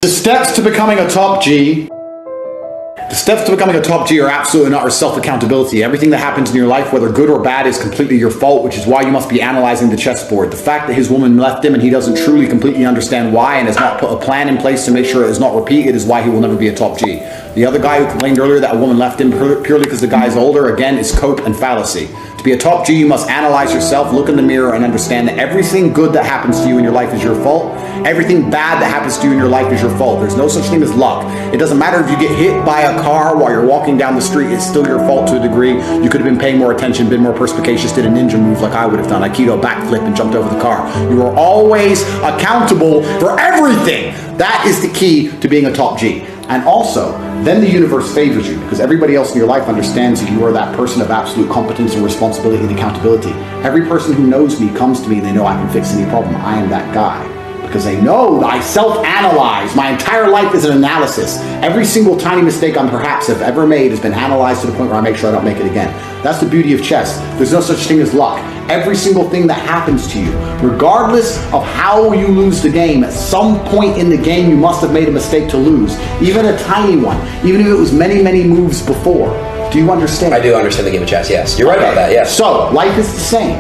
The steps to becoming a top G. The steps to becoming a top G are absolutely not self-accountability. Everything that happens in your life, whether good or bad, is completely your fault, which is why you must be analyzing the chessboard. The fact that his woman left him and he doesn't truly completely understand why and has not put a plan in place to make sure it is not repeated is why he will never be a top G. The other guy who complained earlier that a woman left him purely because the guy is older, again, is cope and fallacy. To be a top G, you must analyze yourself, look in the mirror, and understand that everything good that happens to you in your life is your fault. Everything bad that happens to you in your life is your fault. There's no such thing as luck. It doesn't matter if you get hit by a car while you're walking down the street, it's still your fault to a degree. You could have been paying more attention, been more perspicacious, did a ninja move like I would have done. Aikido backflip and jumped over the car. You are always accountable for everything. That is the key to being a top G. And also, then the universe favors you because everybody else in your life understands that you are that person of absolute competence and responsibility and accountability. Every person who knows me comes to me and they know I can fix any problem. I am that guy. Because they know that I self-analyze. My entire life is an analysis. Every single tiny mistake I perhaps have ever made has been analyzed to the point where I make sure I don't make it again. That's the beauty of chess. There's no such thing as luck. Every single thing that happens to you, regardless of how you lose the game, at some point in the game you must have made a mistake to lose. Even a tiny one. Even if it was many, many moves before. Do you understand? I do understand the game of chess, yes. You're right about that, yes. So, life is the same.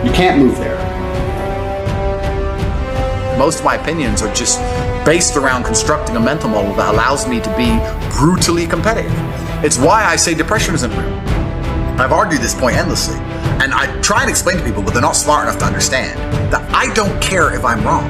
You can't move there. Most of my opinions are just based around constructing a mental model that allows me to be brutally competitive. It's why I say depression isn't real. I've argued this point endlessly, and I try and explain to people, but they're not smart enough to understand that I don't care if I'm wrong.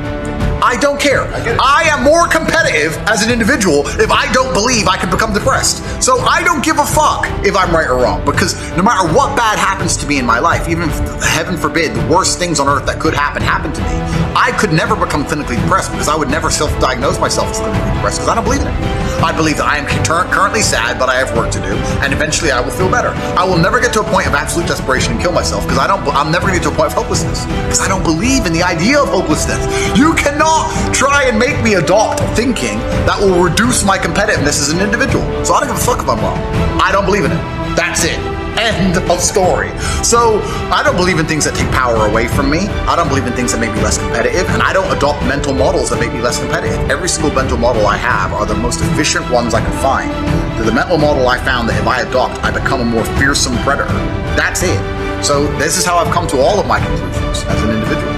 I don't care. I am more competitive as an individual if I don't believe I can become depressed. So I don't give a fuck if I'm right or wrong, because no matter what bad happens to me in my life, even if, heaven forbid, the worst things on earth that could happen to me, I could never become clinically depressed because I would never self-diagnose myself as clinically depressed because I don't believe in it. I believe that I am currently sad, but I have work to do, and eventually I will feel better. I will never get to a point of absolute desperation and kill myself because I'm never going to get to a point of hopelessness because I don't believe in the idea of hopelessness. You cannot try and make me adopt thinking that will reduce my competitiveness as an individual. So I don't give a fuck if I'm wrong. I don't believe in it. That's it. End of story. So I don't believe in things that take power away from me. I don't believe in things that make me less competitive, and I don't adopt mental models that make me less competitive. Every single mental model I have are the most efficient ones I can find. They're the mental model I found that if I adopt, I become a more fearsome predator. That's it. So this is how I've come to all of my conclusions as an individual.